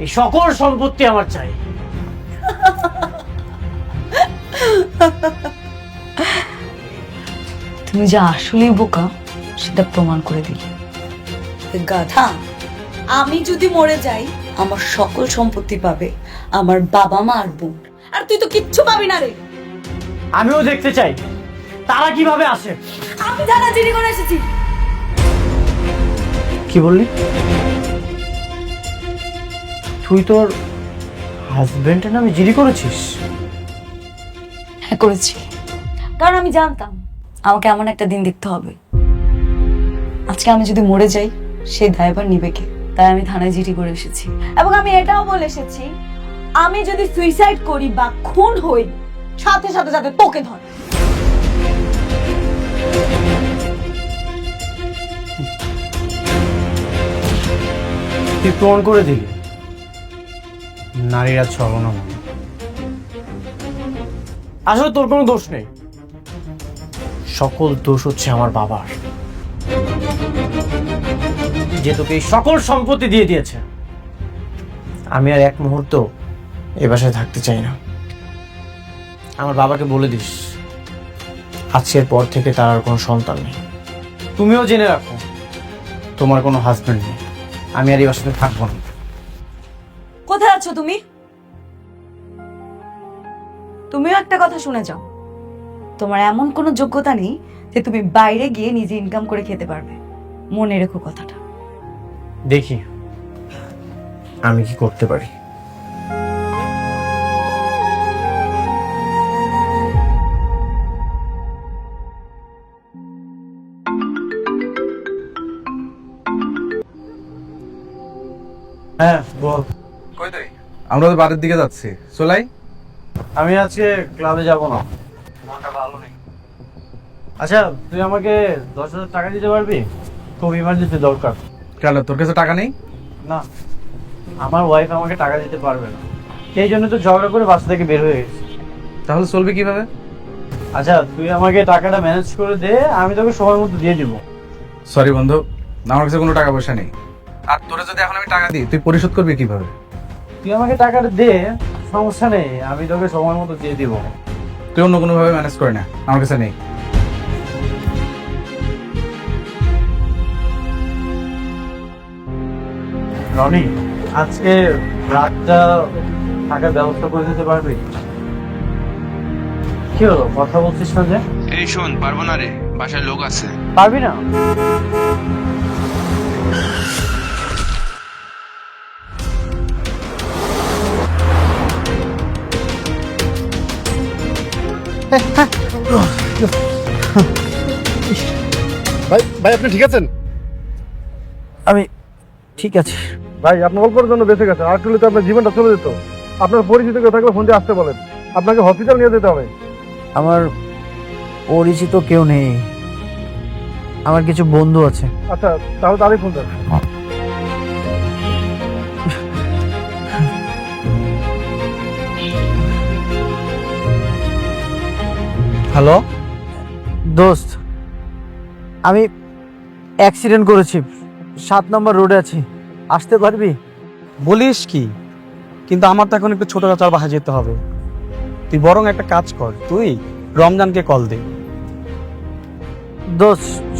এই সকল সম্পত্তি আমার চাই। তুমি যে আসলেই বোকা সেটা প্রমাণ করে দিলে। গাধা, আমি যদি মরে যাই আমার সকল সম্পত্তি পাবে আমার বাবা মা আর বোন, আর তুই তো কিচ্ছু পাবি না রে। আমিও দেখতে চাই তারা কিভাবে আসে। আমি জানা জিডি করে এসেছি। কি বললি? তুই তোর হাজবেন্ডের নামে জিডি করেছিস? হ্যাঁ করেছি, কারণ আমি জানতাম আমাকে এমন একটা দিন দেখতে হবে। আজকে আমি যদি মরে যাই সেই দায়ভার নিবে কে, তাই আমি থানায় জিডি করে এসেছি। এবং আমি এটাও বলে এসেছি, আমি যদি সুইসাইড করি বা খুন হই, সাথে সাথে সাথে তোকে ধর। তুই প্রমাণ করে দিলি নারীরা ছলনাময়ী। আসলে তোর কোনো দোষ নেই, সকল দোষ হচ্ছে আমার বাবার, যে তোকে এই সকল সম্পত্তি দিয়ে দিয়েছে। আমি আর এক মুহূর্ত এ বাসায় থাকতে চাই না। আমার বাবাকে বলে দিস আজকের পর থেকে তার আর কোনো সন্তান নেই। তুমিও জেনে রাখো তোমার কোনো হাজবেন্ড নেই। আমি আর এই বাসাতে থাকবো না। কোথায় আছো তুমি? তুমিও একটা কথা শুনে যাও, তোমার এমন কোনো যোগ্যতা নেই যে তুমি বাইরে গিয়ে নিজে ইনকাম করে খেতে পারবে। মনে রেখো কথাটা। দেখি আমি কি করতে পারি। হ্যাঁ বল। কই তুই? আমরা তো বাড়ির দিকে যাচ্ছি, চলাই। আমি আজকে ক্লাবে যাব না, মনটা ভালো নেই। আচ্ছা তুই আমাকে 10,000 টাকা দিতে পারবি? খুব ইমার্জেন্সি দরকার। কেন, তোর কাছে টাকা নেই? না, আমার ওয়াইফ আমাকে টাকা দিতে পারবে না, সেই জন্য তো ঝগড়া করে বাসা থেকে বের হয়ে গেছি। তাহলে চলবে কিভাবে? আচ্ছা তুই আমাকে টাকাটা ম্যানেজ করে দে, আমি তোকে সময় মতো দিয়ে দিব। সরি বন্ধু, আমার কাছে কোনো টাকা পয়সা নেই। আর তোরা যদি এখন আমি টাকা দিই, তুই পরিশোধ করবি কিভাবে? তুই আমাকে টাকাটা দে, সমস্যা নেই, আমি তোকে সময় মতো দিয়ে দিব। তুই অন্য কোনো ভাবে ম্যানেজ করে না, আমার কাছে নেই। রনি, আজকে রাতটা থাকার ব্যবস্থা করে দিতে পারবি? কি হলো, কথা বলছিস না যে? এই শোন, পারবো না রে, বাসায় লোক আছে। পারবি না? ভাই ভাই আপনি ঠিক আছেন? আমি ঠিক আছে ভাই আপনার অল্পের জন্য বেঁচে গেছে, আর তো আপনার জীবনটা চলে যেত। আপনার পরিচিত কেউ থাকলে ফোন দিয়ে আসতে বলেন, আপনাকে হসপিটাল নিয়ে যেতে হবে। আমার পরিচিত কেউ নেই, আমার কিছু বন্ধু আছে। আচ্ছা তাহলে তারই ফোন দেন। হ্যালো দোস্ত, আমি অ্যাক্সিডেন্ট করেছি, 7 নম্বর রোডে আছি, আসতে পারবি? বলিস কি? কিন্তু আমার তো এখন একটু ছোট চাচার বাসায় যেতে হবে। তুই বরং একটা কাজ কর, তুই রমজানকে কল দে। দোস্ত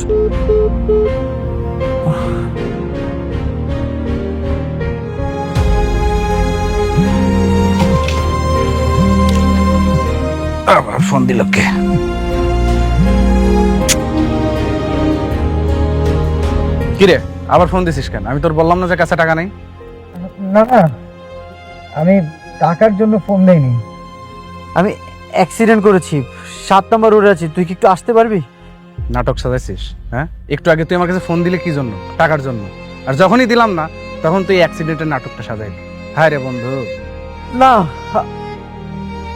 আবার ফোন দিল কে? কিরে আবার ফোন দিছিস কেন? আমি তোর বললাম না যে কাছে টাকা নেই। না না, আমি টাকার জন্য ফোন দেইনি। আমি অ্যাক্সিডেন্ট করেছি, 7 নম্বর রোডে আছি, তুই কি একটু আসতে পারবি? নাটক সাজাইছিস? হ্যাঁ, একটু আগে তুই আমার কাছে ফোন দিলে কি জন্য? টাকার জন্য। আর যখনই দিলাম না, তখন তুই অ্যাক্সিডেন্টের নাটকটা সাজাই। হায় রে বন্ধু। না,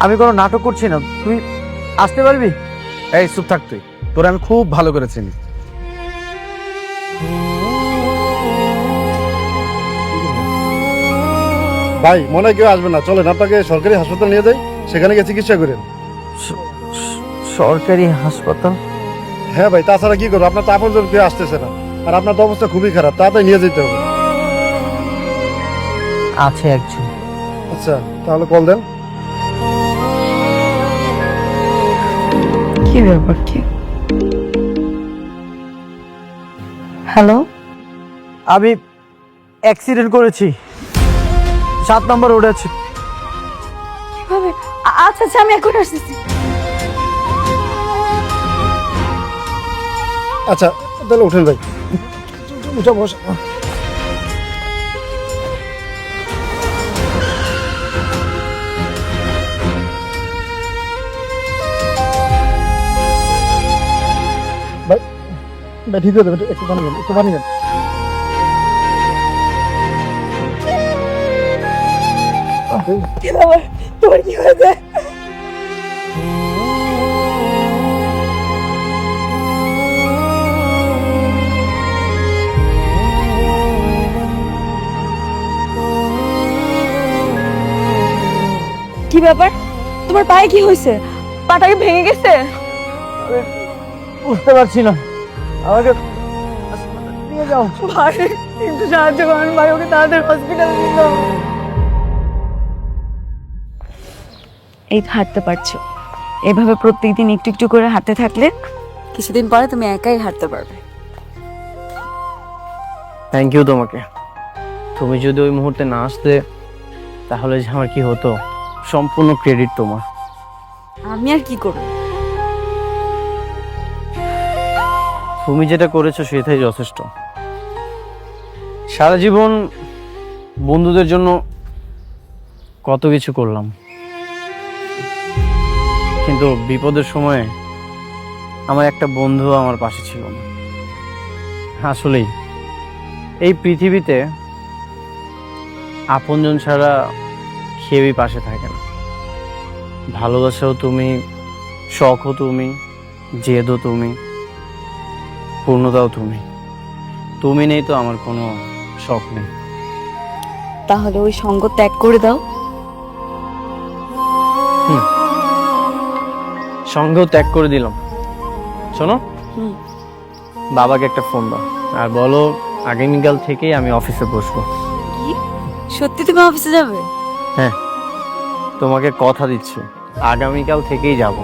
আমি কোনো নাটক করছি না। তুই আসতে পারবি? এই চুপ থাক তুই, তোর আমি খুব ভালো করে চিনি। ভাই মনে হয় কেউ আসবে না, চলেন আপনাকে সরকারি হাসপাতাল নিয়ে যাই, সেখানে গিয়ে চিকিৎসা করেন। সরকারি হাসপাতাল? হ্যাঁ ভাই, তাছাড়া কি করবো, আপনার তো আপনজন কেউ আসতেছে না, আর আপনার তো অবস্থা খুবই খারাপ, তাড়াতাড়ি নিয়ে যেতে হবে। আছে একজন। আচ্ছা তাহলে কল দেন। কি ব্যাপার কি? হ্যালো, আমি অ্যাক্সিডেন্ট করেছি, 7 নম্বর রোডে আছি। কিভাবে? আচ্ছা আচ্ছা, আমি এখন আসতেছি। আচ্ছা তাহলে উঠেন ভাই, উঠা বসা। ভাই ভাই ঠিক আছে, একটু পানি নেন, একটু পানি নেন। কি ব্যাপার? তোমার কি হয়েছে? কি ব্যাপার? তোমার পায়ে কি হয়েছে? পাটা কি ভেঙে গেছে? বুঝতে পারছি না, আমাকে নিয়ে যাও। ভাই একটু সাহায্য করুন ভাই, ওকে তাড়াতাড়ি হসপিটালে নিয়ে যাও। এই তো হাঁটতে পারছো। এভাবে প্রত্যেকদিন একটু একটু করে হাঁটতে থাকলে কিছুদিন পরে তুমি একাই হাঁটতে পারবে। থ্যাংক ইউ তোমাকে। তুমি যদি ওই মুহূর্তে না আসতে তাহলে যে আমার কি হতো, সম্পূর্ণ ক্রেডিট তোমার। আমি আর কি করব? তুমি যেটা করেছো সেটাই যথেষ্ট। সারা জীবন বন্ধুদের জন্য কত কিছু করলাম, কিন্তু বিপদের সময়ে আমার একটা বন্ধু আমার পাশে ছিল না। আসলেই এই পৃথিবীতে আপনজন ছাড়া কেউই পাশে থাকে না। ভালোবাসাও তুমি, শখও তুমি, জেদও তুমি, পূর্ণতাও তুমি। তুমি নেই তো আমার কোনো শখ নেই। তাহলে ওই সঙ্গ ত্যাগ করে দাও। সঙ্গেও ত্যাগ করে দিলাম। শোনো, হুম। বাবাকে একটা ফোন দাও আর বলো আগামীকাল থেকেই আমি অফিসে বসবো। কি সত্যি তুমি অফিসে যাবে? হ্যাঁ, তোমাকে কথা দিচ্ছি, আগামীকাল থেকেই যাব।